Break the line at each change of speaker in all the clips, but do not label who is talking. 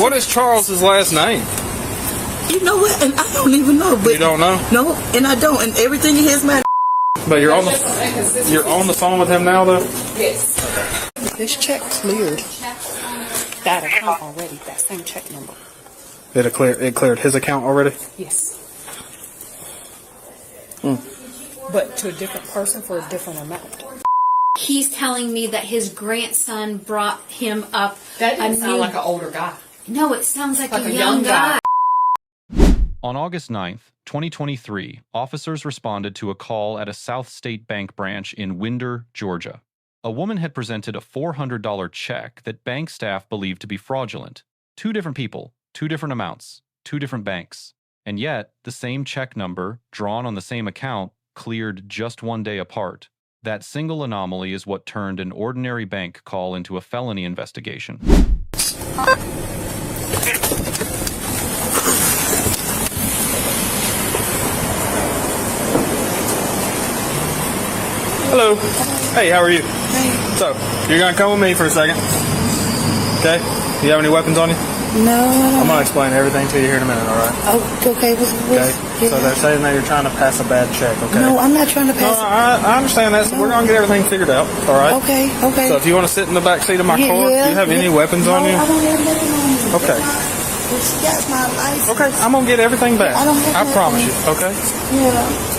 What is Charles's last name?
You know what? And I don't even know. But
you don't know?
No, and I don't. And everything in his mind.
But you're on the phone with him now, though?
Yes.
This check cleared.
That account already. That same check number.
It cleared his account already?
Yes. But to a different person for a different amount.
He's telling me that his grandson brought him up.
That doesn't sound like an older guy.
No, it sounds like a young guy.
On August 9th, 2023, officers responded to a call at a South State Bank branch in Winder, Georgia. A woman had presented a $400 check that bank staff believed to be fraudulent. 2 different people, 2 different amounts, 2 different banks. And yet, the same check number, drawn on the same account, cleared just 1 day apart. That single anomaly is what turned an ordinary bank call into a felony investigation.
Hello. Hey, how are you?
Hey.
So, you're going to come with me for a second. Okay? Do you have any weapons on you?
No, I don't.
I'm going to explain everything to you here in a minute, alright?
Oh, okay.
Okay?
Yeah.
So they're saying that you're trying to pass a bad check, okay?
No, I'm not trying to pass.
No, I understand that. So we're going to get everything figured out, alright?
Okay.
So if you want to sit in the back seat of my car, do you have any weapons on you?
I don't have nothing on me.
Okay.
Well, she got my license.
Okay, I'm going to get everything back.
I don't have
I promise you, okay?
Yeah.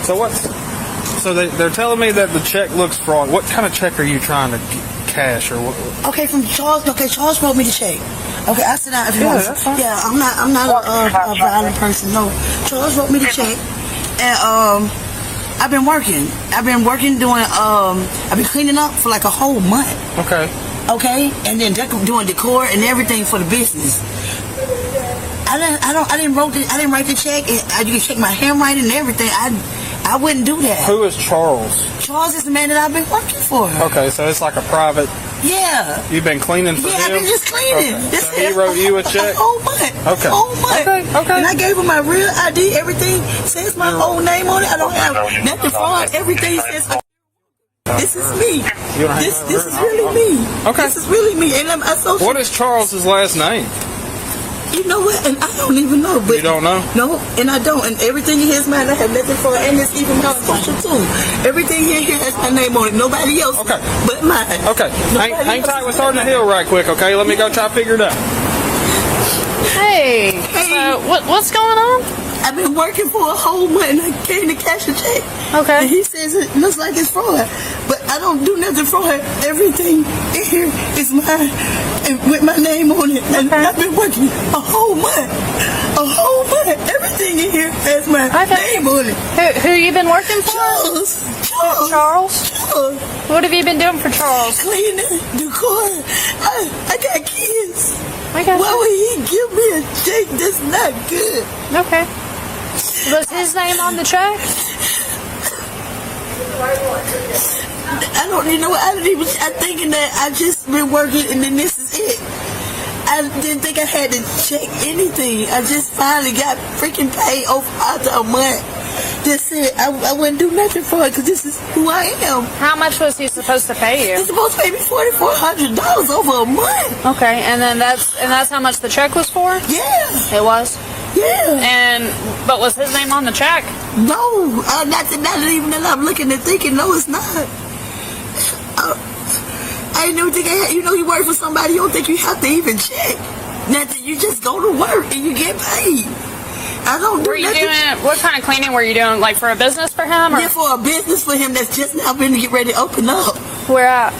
So they're telling me that the check looks fraud. What kind of check are you trying to cash or what?
Okay, from Charles. Okay, Charles wrote me the check. Okay, I sit down if you want.
That's fine.
Yeah, I'm not a violent person. No, Charles wrote me the check, and I've been working. I've been doing. I've been cleaning up for like a whole month.
Okay.
Okay, and then doing decor and everything for the business. I didn't write the check. And you can check my handwriting and everything. I wouldn't do that.
Who is Charles?
Charles is the man that I've been working for.
Okay, so it's like a private.
Yeah.
You've been cleaning for him?
Yeah, I've been just cleaning.
Okay. So he wrote you a check?
A whole month.
Okay.
A whole month.
Okay.
And I gave him my real ID. Everything says my whole name on it. I don't have nothing fraud. Everything says. This is me. This is really me.
Okay.
This is really me. And I'm so.
What is Charles's last name?
You know what? And I don't even know. But
you don't know?
No, and I don't. And everything in his mind, I have nothing for. And it's even my social too. Everything here has my name on it. Nobody else.
Okay.
But mine.
Okay. Hang tight with Sergeant Hill right quick, okay? Let me go try to figure it out.
Hey. So what's going on?
I've been working for a whole month and I came to cash a check.
Okay.
And he says it looks like it's fraud. But I don't do nothing fraud. Everything in here is mine and with my name on it. And I've been working a whole month. A whole month. Everything in here has my name on it.
Who you been working for?
Charles.
What have you been doing for Charles?
Cleaning, decor. I got kids.
I got
Why would he give me a check that's not good?
Okay. Was his name on the check?
I don't even know. I'm thinking that I just been working and then this is it. I didn't think I had to check anything. I just finally got freaking paid after a month. That's it. I wouldn't do nothing for it because this is who I am.
How much was he supposed to pay you?
He's supposed to pay me $4,400 over a month.
Okay, and then that's how much the check was for?
Yeah.
It was?
Yeah.
But was his name on the check?
No. Not even that I'm looking and thinking, no, it's not. I didn't even think I had, you work for somebody, you don't think you have to even check. Nothing, you just go to work and you get paid. I don't do nothing.
What kind of cleaning were you doing? Like for a business for him? Or?
Yeah, for a business for him that's just now been to get ready to open up.
Where at?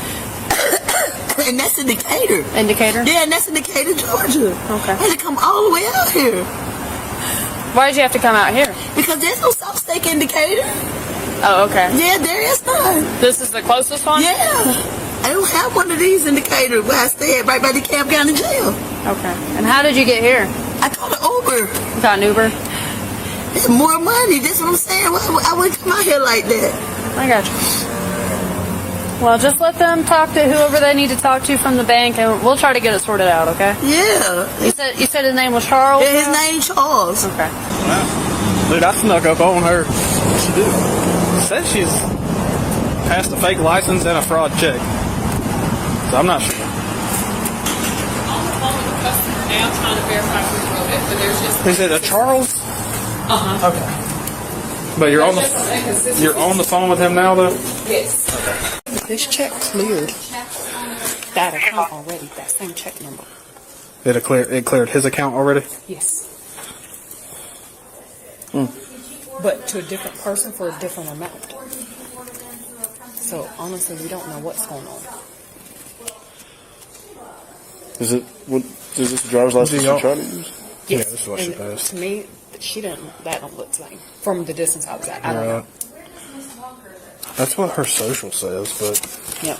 And that's in Decatur.
In Decatur?
Yeah, and that's in Decatur, Georgia.
Okay.
I had to come all the way out here.
Why did you have to come out here?
Because there's no South Steak in Decatur.
Oh, okay.
Yeah, there is none.
This is the closest one?
Yeah. I don't have one of these in Decatur where I stay at, right by the Camp County Jail.
Okay. And how did you get here?
I called an Uber.
You got an Uber?
It's more money. That's what I'm saying. I wouldn't come out here like that.
I got you. Well, just let them talk to whoever they need to talk to from the bank, and we'll try to get it sorted out, okay?
Yeah.
You said his name was Charles?
Yeah, his name Charles.
Okay.
Wow. Dude, I snuck up on her. What'd she do? Said she's passed a fake license and a fraud check. So I'm not sure.
But there's just
Is it a Charles? Okay. But you're on the phone with him now, though.
yes. This check cleared that account already. That same check number.
It cleared his account already.
Yes. But to a different person for a different amount. So honestly, we don't know what's going on.
Is this the driver's license
y'all-
you trying to use?
Yeah, this is what she
And
does.
to me, that don't look like from the distance I was at. I don't know.
That's what her social says, but
Yeah.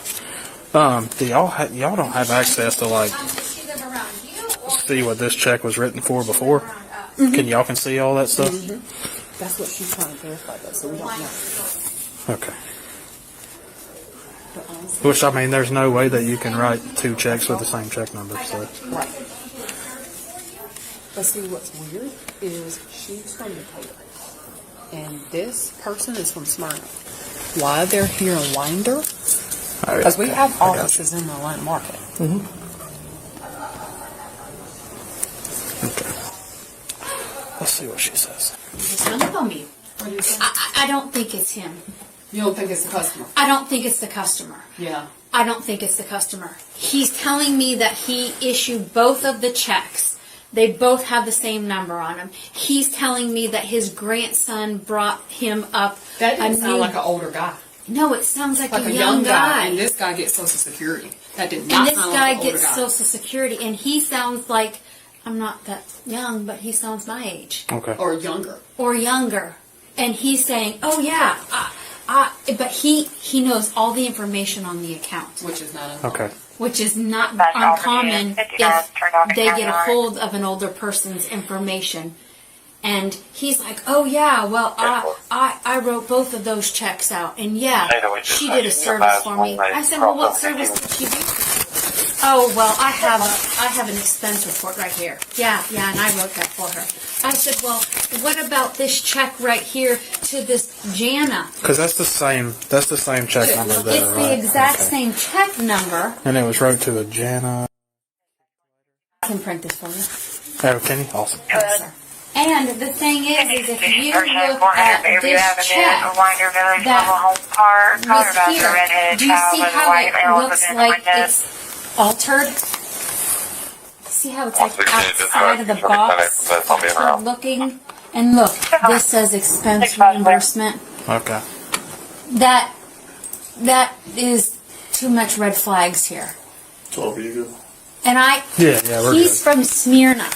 do y'all don't have access to like see what this check was written for before? Y'all can see all that stuff?
That's what she's trying to verify, though, so we don't know.
Okay.
But honestly,
Which, I mean, there's no way that you can write two checks with the same check number, so.
right. But see, what's weird is she's from Decatur, and this person is from Smyrna. Why they're here in Winder? Because we have offices in the Atlanta market.
Okay. Let's see what she says.
Hung up on me. I don't think it's him.
You don't think it's the customer?
I don't think it's the customer.
Yeah.
I don't think it's the customer. He's telling me that he issued both of the checks. They both have the same number on them. He's telling me that his grandson brought him up.
That didn't sound like an older guy.
No, it sounds like,
Like
a young guy.
And this guy gets Social Security. That did
And
not
this
sound
guy
like an older
gets
guy.
Social Security, and he sounds like, I'm not that young, but he sounds my age.
Okay.
Or younger.
Or younger. And he's saying, oh yeah, but he knows all the information on the account.
Which is not uncommon.
Okay.
Which is not uncommon if they get a hold of an older person's information. And he's like, oh yeah, well, I wrote both of those checks out. And yeah, she did a service for me. I said, well, what service did she do? Oh, well, I have an expense report right here. Yeah, and I wrote that for her. I said, well, what about this check right here to this Jana?
Because that's the same check number there,
It's
right?
the exact
Okay.
same check number.
And it was wrote to a Jana.
I can print this for you.
Oh, can you? Awesome.
Yes, sir. And the thing is if you look at this check that was here, do you see how it looks like it's altered? See how it's like outside of the box, altered looking? And look, this says expense reimbursement.
Okay.
That is too much red flags here.
It's all for you good.
And
Yeah, we're
he's
good.
from Smyrna.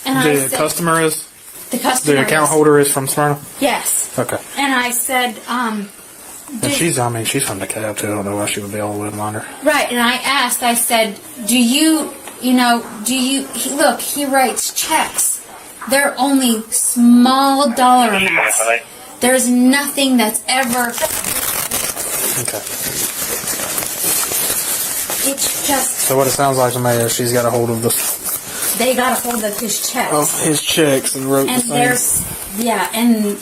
And I
The
said,
customer is?
the customer
The account
is.
holder is from Smyrna?
Yes.
Okay.
And I said,
And she's from DeKalb too. I don't know why she would be all the way in Winder.
right, and I asked, I said, look, he writes checks. They're only small dollar amounts. There's nothing that's ever,
Okay.
it's just,
So what it sounds like to me is she's got a hold of
they got a hold of his checks.
his checks and wrote
And
the same.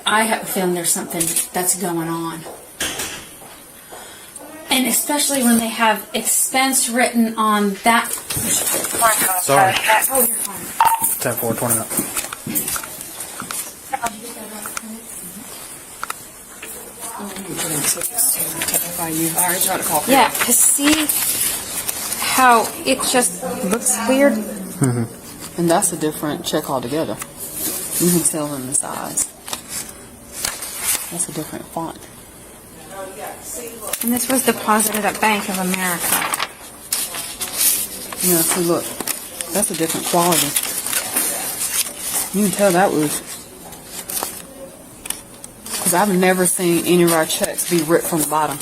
I have a feeling there's something that's going on. And especially when they have expense written on that.
Sorry.
Oh, you're fine.
10-4-29.
I already tried to call for
Yeah, because see how it just looks weird?
And that's a different check altogether. You can tell in the size. That's a different font.
And this was deposited at Bank of America.
Yeah, see, look. That's a different quality. You can tell that was... Because I've never seen any of our checks be ripped from the bottom.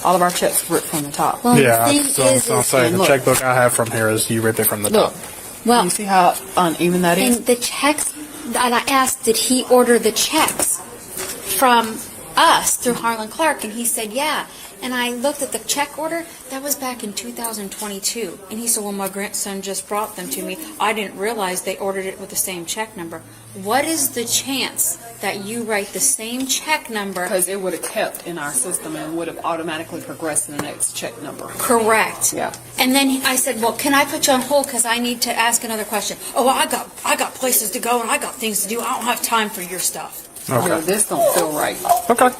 All of our checks ripped from the top.
Well,
Yeah,
the thing is,
I'll say the
look.
checkbook I have from here is you rip it from the
Look.
top.
well,
You see how uneven that is?
and the checks that I asked, did he order the checks from us through Harlan Clark? And he said, yeah. And I looked at the check order. That was back in 2022. And he said, well, my grandson just brought them to me. I didn't realize they ordered it with the same check number. What is the chance that you write the same check number?
Because it would have kept in our system and would have automatically progressed to the next check number.
Correct.
Yeah.
And then I said, well, can I put you on hold because I need to ask another question? Oh, well, I got places to go and I got things to do. I don't have time for your stuff.
Okay. Yeah, this don't feel right.
Okay.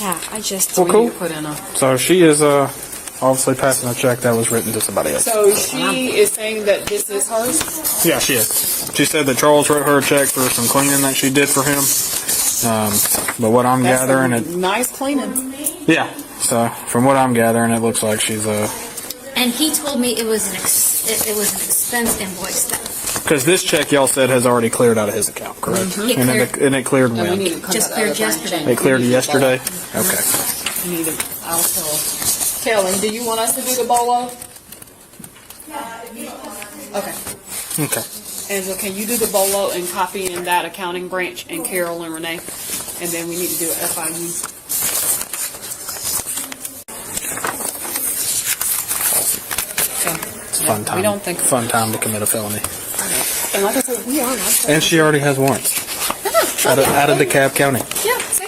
Yeah, I just...
Well,
We
cool.
need to put in a...
So she is obviously passing a check that was written to somebody else.
So she is saying that this is hers?
Yeah, she is. She said that Charles wrote her a check for some cleaning that she did for him. But what I'm
That's
gathering,
nice cleaning.
yeah. So from what I'm gathering, it looks like she's
And he told me it was an expense invoice then.
because this check y'all said has already cleared out of his account, correct?
It
And
cleared-
it cleared
And we
when?
need to come
Just
to the other
cleared
branch
yesterday.
and
It cleared
we need to
yesterday?
bolo.
Okay.
We need to, I'll tell Kelly, do you want us to do the bolo? Okay.
Okay.
Angela, can you do the bolo and copy in that accounting branch and Carol and Renee? And then we need to do an FIU.
It's a fun time.
We don't think
fun time to commit a felony.
And like I said, we are.
And she already has warrants out of DeKalb County.
Yeah, see?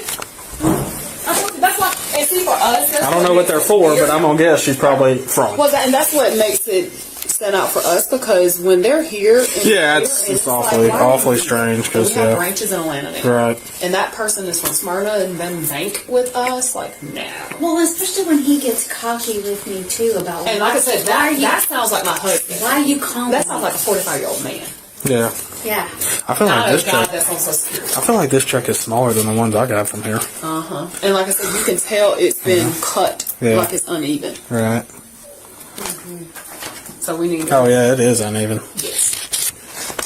That's why, and see for us,
I don't know what they're for, but I'm gonna guess she's probably fraud.
Well, and that's what makes it stand out for us because when they're here,
Yeah, it's awfully strange because
we have branches in Atlanta now,
right.
and that person is from Smyrna and then bank with us, like nah.
Well, especially when he gets cocky with me too about.
And like I said, that sounds like my husband.
Why are you calling?
That sounds like a 45-year-old man.
Yeah.
Yeah.
I feel like
Not
this
a guy
check.
that's on Social Security.
I feel like this check is smaller than the ones I got from here.
And like I said, you can tell it's been cut,
Yeah.
like it's uneven.
Right.
So we need.
Oh yeah, it is uneven.
Yes.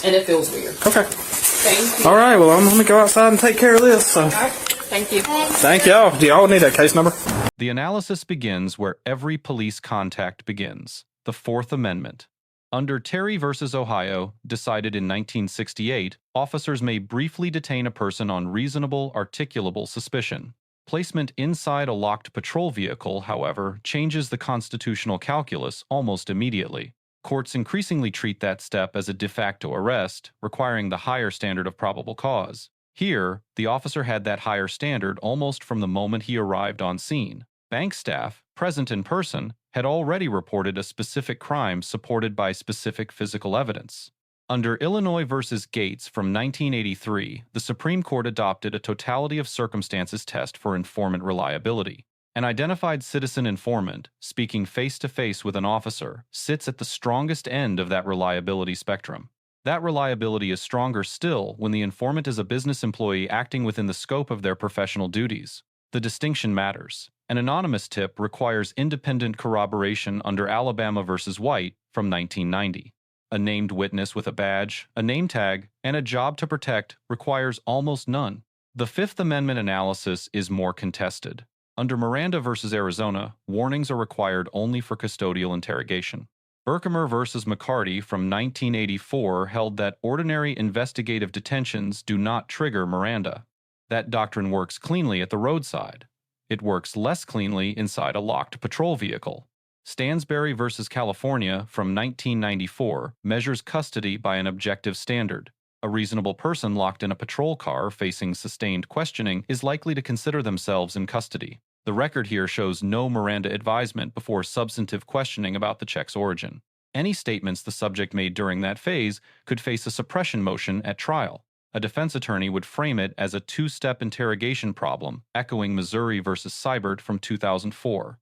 And it feels weird.
Okay.
Thank you.
All right. Well, I'm gonna go outside and take care of this. So.
All right. Thank you.
Thank y'all. Do y'all need a case number?
The analysis begins where every police contact begins, the Fourth Amendment. Under Terry v. Ohio, decided in 1968, officers may briefly detain a person on reasonable, articulable suspicion. Placement inside a locked patrol vehicle, however, changes the constitutional calculus almost immediately. Courts increasingly treat that step as a de facto arrest, requiring the higher standard of probable cause. Here, the officer had that higher standard almost from the moment he arrived on scene. Bank staff, present in person, had already reported a specific crime supported by specific physical evidence. Under Illinois v. Gates from 1983, the Supreme Court adopted a totality of circumstances test for informant reliability. An identified citizen informant, speaking face-to-face with an officer, sits at the strongest end of that reliability spectrum. That reliability is stronger still when the informant is a business employee acting within the scope of their professional duties. The distinction matters. An anonymous tip requires independent corroboration under Alabama v. White from 1990. A named witness with a badge, a name tag, and a job to protect requires almost none. The Fifth Amendment analysis is more contested. Under Miranda v. Arizona, warnings are required only for custodial interrogation. Berkemer v. McCarty from 1984 held that ordinary investigative detentions do not trigger Miranda. That doctrine works cleanly at the roadside. It works less cleanly inside a locked patrol vehicle. Stansberry v. California from 1994 measures custody by an objective standard. A reasonable person locked in a patrol car facing sustained questioning is likely to consider themselves in custody. The record here shows no Miranda advisement before substantive questioning about the check's origin. Any statements the subject made during that phase could face a suppression motion at trial. A defense attorney would frame it as a two-step interrogation problem, echoing Missouri v. Seibert from 2004.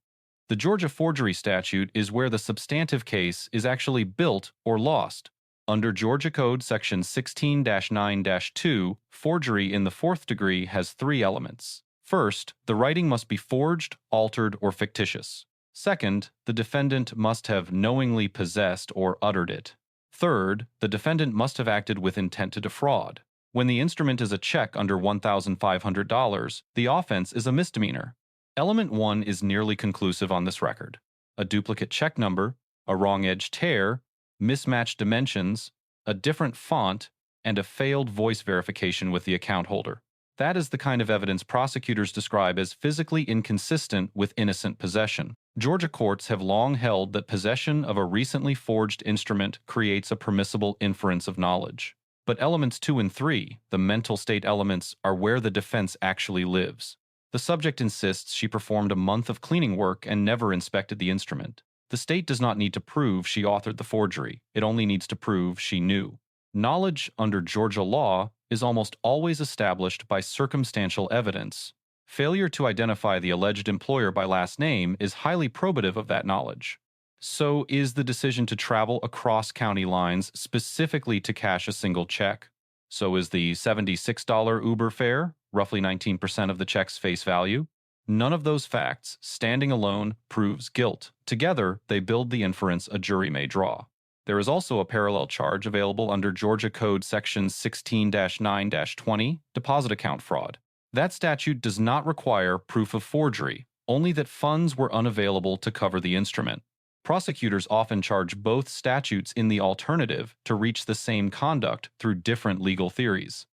The Georgia forgery statute is where the substantive case is actually built or lost. Under Georgia Code Section 16-9-2, forgery in the fourth degree has three elements. First, the writing must be forged, altered, or fictitious. Second, the defendant must have knowingly possessed or uttered it. Third, the defendant must have acted with intent to defraud. When the instrument is a check under $1,500, the offense is a misdemeanor. Element 1 is nearly conclusive on this record. A duplicate check number, a wrong edge tear, mismatched dimensions, a different font, and a failed voice verification with the account holder. That is the kind of evidence prosecutors describe as physically inconsistent with innocent possession. Georgia courts have long held that possession of a recently forged instrument creates a permissible inference of knowledge. But elements 2 and 3, the mental state elements, are where the defense actually lives. The subject insists she performed a month of cleaning work and never inspected the instrument. The state does not need to prove she authored the forgery. It only needs to prove she knew. Knowledge under Georgia law is almost always established by circumstantial evidence. Failure to identify the alleged employer by last name is highly probative of that knowledge. So is the decision to travel across county lines specifically to cash a single check. So is the $76 Uber fare, roughly 19% of the check's face value. None of those facts, standing alone, proves guilt. Together, they build the inference a jury may draw. There is also a parallel charge available under Georgia Code Section 16-9-20, deposit account fraud. That statute does not require proof of forgery, only that funds were unavailable to cover the instrument. Prosecutors often charge both statutes in the alternative to reach the same conduct through different legal theories.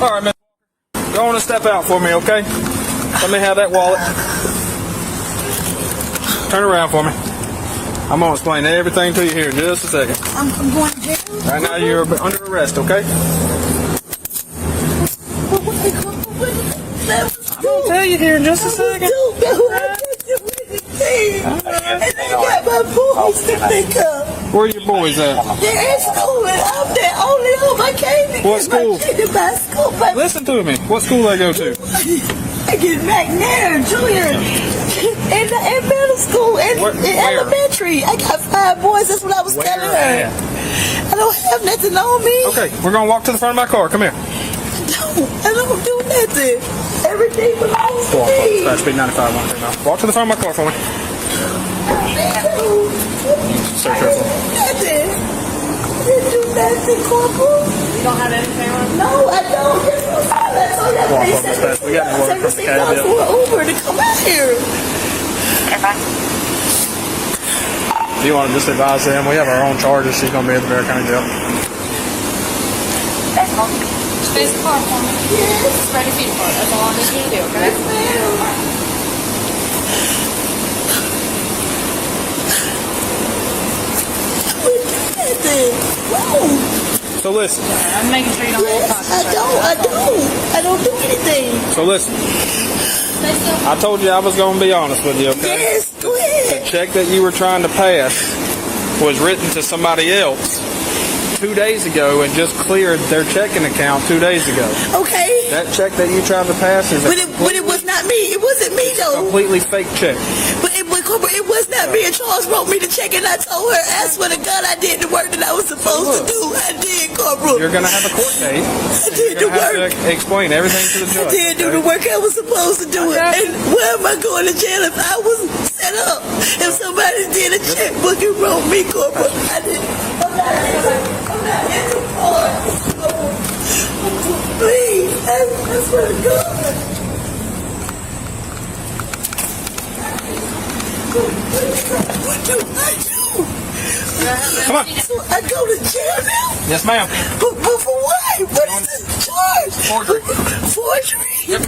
All right, man. Go on and step out for me, okay? Let me have that wallet. Turn around for me. I'm going to explain everything to you here in just a second.
I'm going to jail.
Right now, you're under arrest, okay? I'm going to tell you here in just a second.
And they got my boys to pick up.
Where are your boys at?
They're in school and I'm the only home I came to.
What school?
My school.
Listen to me. What school they go to?
I get McNair, Junior, in middle school, and in elementary. I got 5 boys. That's what I was telling her. I don't have nothing on me.
Okay, we're going to walk to the front of my car. Come here.
I don't do nothing. Everything belongs to
Go on,
me.
fast speed 95 on there now. Walk to the front of my car for me. Search her phone.
Nothing. I didn't do nothing, Corporal.
You don't have anything on?
No, I don't. That's all that
Walk
they
on this fast. We got any word from the cab yet?
for an Uber to come out here.
Do you want to just advise them? We have our own charges. She's going to be at the Barrow County jail.
Space the car for me.
Yes.
Ready for you for it. That's all I need you to do, okay?
Yes, ma'am. Whoa.
So listen.
I'm making sure you don't have pockets.
I don't do anything.
So listen. I told you I was going to be honest with you, okay?
Yes, go ahead.
The check that you were trying to pass was written to somebody else 2 days ago and just cleared their checking account 2 days ago.
Okay.
That check that you tried to pass is
But it was not me. It wasn't me, though.
completely fake check.
But it was not me. And Charles wrote me the check, and I told her, I swear to God, I did the work that I was supposed to do. I did, Corporal.
You're going to have a court date.
I did the work.
Have to explain everything to the judge.
I did do the work I was supposed to do.
Okay.
And where am I going to jail if I wasn't set up? If somebody did a checkbook and wrote me, Corporal, I didn't. I'm not in the court. Please, I swear to God. What do I do?
Come on.
So I go to jail now?
Yes, ma'am.
But for what? What is the charge?
Forgery.
Forgery?
Yep.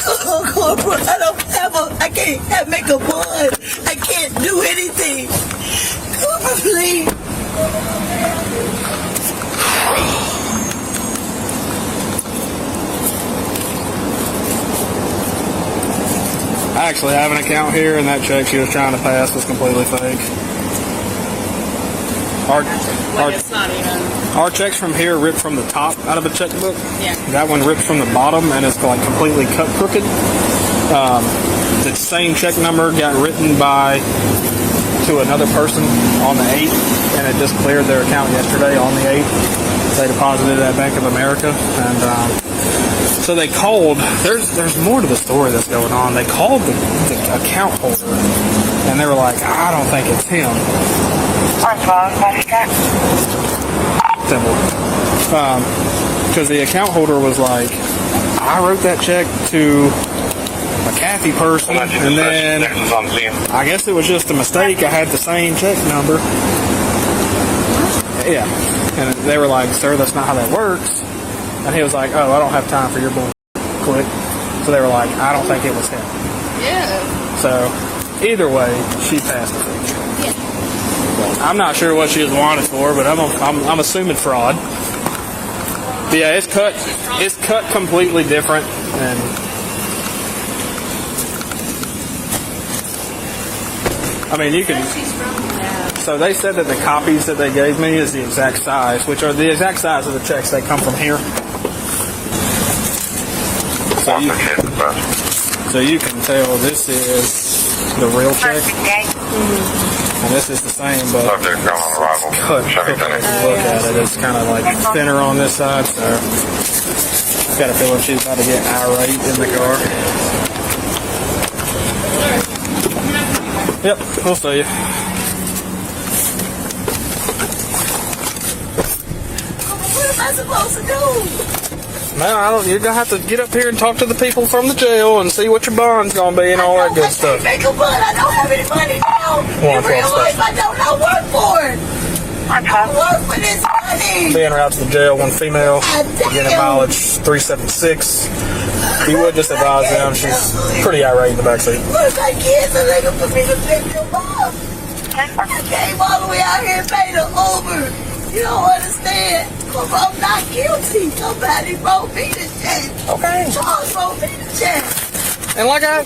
Oh, Corporal, I can't make a bond. I can't do anything. Corporal, please.
I actually have an account here, and that check she was trying to pass was completely fake. Our checks from here ripped from the top out of a checkbook.
Yeah.
That one ripped from the bottom, and it's like completely cut crooked. The same check number got written to another person on the 8th, and it just cleared their account yesterday on the 8th. They deposited at Bank of America, and so So they called. There's more to the story that's going on. They called the account holder, and they were like, I don't think it's him. Because the account holder was like, I wrote that check to a Kathy person, and then I guess it was just a mistake. I had the same check number. Yeah. And they were like, sir, that's not how that works. And he was like, oh, I don't have time for your bull. Click. So they were like, I don't think it was him.
Yeah.
So either way, she passed the feature.
Yeah.
I'm not sure what she was wanted for, but I'm assuming fraud. But yeah, it's cut completely different, and I mean, you can. So they said that the copies that they gave me is the exact size, which are the exact size of the checks. They come from here. So you can tell this is the real check, and this is the same, but it's cut. If you look at it, it's kind of like thinner on this side. So I've got a feeling she's about to get irate in the car. Yep, we'll see you.
What am I supposed to do?
Man, you're gonna have to get up here and talk to the people from the jail and see what your bond's gonna be and all that good stuff.
Make a bond. I don't have any money now. In real life, I don't work for it. I work for this money.
Being route to the jail, one female, getting mileage 376. You would just advise them. She's pretty irate in the backseat.
What if my kids are looking for me to pick them up? I came all the way out here and paid an Uber. You don't understand. I'm not guilty. Somebody wrote me the check.
Okay.
Charles wrote me the check.
And like I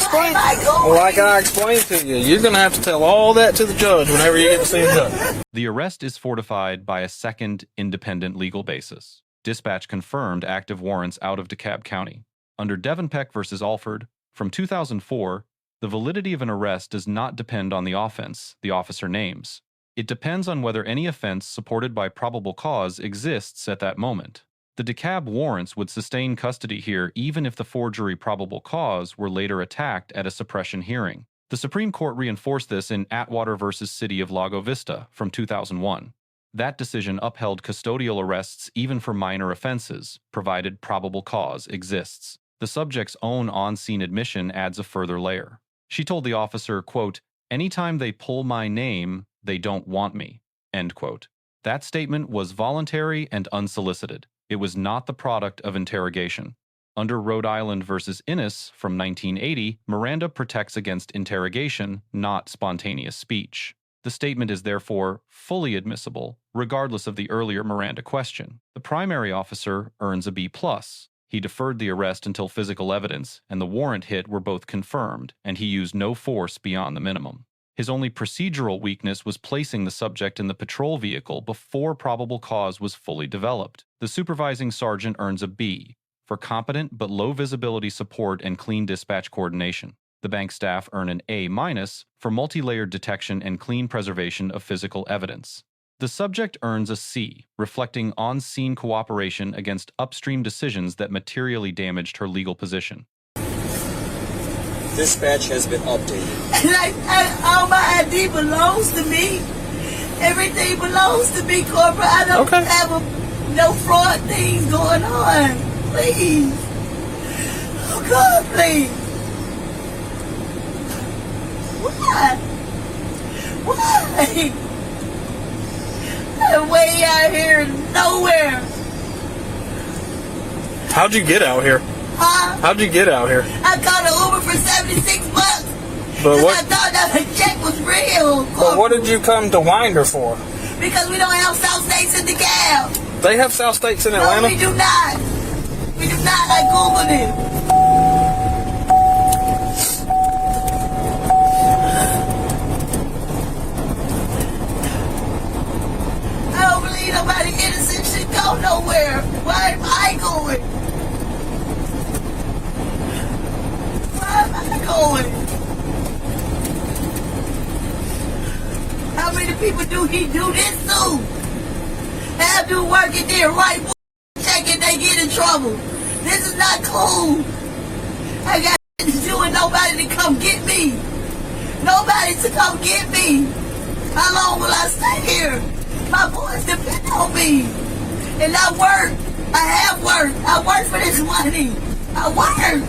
explained to you, you're going to have to tell all that to the judge whenever you get to see the judge.
The arrest is fortified by a second independent legal basis. Dispatch confirmed active warrants out of DeKalb County. Under Devenpeck versus Alford, from 2004, the validity of an arrest does not depend on the offense the officer names. It depends on whether any offense supported by probable cause exists at that moment. The DeKalb warrants would sustain custody here even if the forgery probable cause were later attacked at a suppression hearing. The Supreme Court reinforced this in Atwater versus City of Lago Vista from 2001. That decision upheld custodial arrests even for minor offenses, provided probable cause exists. The subject's own on-scene admission adds a further layer. She told the officer, quote, "Anytime they pull my name, they don't want me," end quote. That statement was voluntary and unsolicited. It was not the product of interrogation. Under Rhode Island versus Innis from 1980, Miranda protects against interrogation, not spontaneous speech. The statement is therefore fully admissible, regardless of the earlier Miranda question. The primary officer earns a B+. He deferred the arrest until physical evidence and the warrant hit were both confirmed, and he used no force beyond the minimum. His only procedural weakness was placing the subject in the patrol vehicle before probable cause was fully developed. The supervising sergeant earns a B for competent but low visibility support and clean dispatch coordination. The bank staff earn an A- for multi-layered detection and clean preservation of physical evidence. The subject earns a C, reflecting on-scene cooperation against upstream decisions that materially damaged her legal position.
Dispatch has been updated.
All my ID belongs to me. Everything belongs to me, Corporal. I don't have no fraud things going on. Please. Oh, God, please. Why? Why? I'm way out here nowhere.
How'd you get out here?
Huh?
How'd you get out here?
I got an Uber for $76.
But what?
I thought that the check was real.
But what did you come to Winder for?
Because we don't have South States in the cab.
They have South States in Atlanta?
No, we do not. We do not. I Googled it. I don't believe nobody innocent should go nowhere. Why am I going? Why am I going? How many people do he do this to? Have to work in there, right? Checking, they get in trouble. This is not cool. I got to do with nobody to come get me. Nobody to come get me. How long will I stay here? My boys depend on me. And I work. I have worked. I work for this money. I work.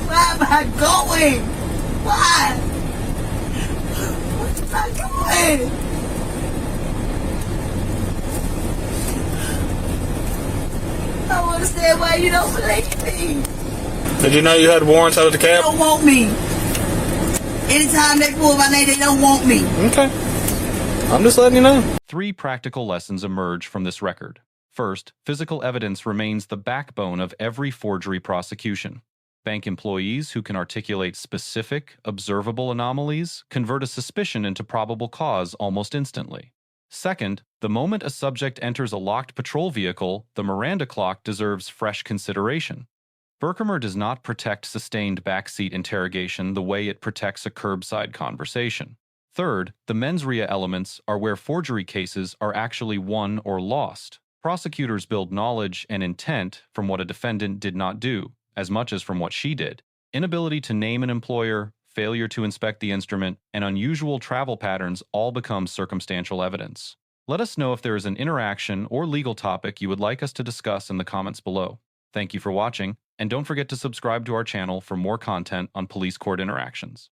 Where am I going? Why? Where am I going? I don't understand why you don't believe me.
Did you know you had warrants out of the
They
cab?
don't want me. Anytime they pull my name, they don't want me.
Okay. I'm just letting you know.
3 practical lessons emerge from this record. First, physical evidence remains the backbone of every forgery prosecution. Bank employees who can articulate specific, observable anomalies convert a suspicion into probable cause almost instantly. Second, the moment a subject enters a locked patrol vehicle, the Miranda clock deserves fresh consideration. Berkemer does not protect sustained backseat interrogation the way it protects a curbside conversation. Third, the mens rea elements are where forgery cases are actually won or lost. Prosecutors build knowledge and intent from what a defendant did not do, as much as from what she did. Inability to name an employer, failure to inspect the instrument, and unusual travel patterns all become circumstantial evidence. Let us know if there is an interaction or legal topic you would like us to discuss in the comments below. Thank you for watching, and don't forget to subscribe to our channel for more content on police court interactions.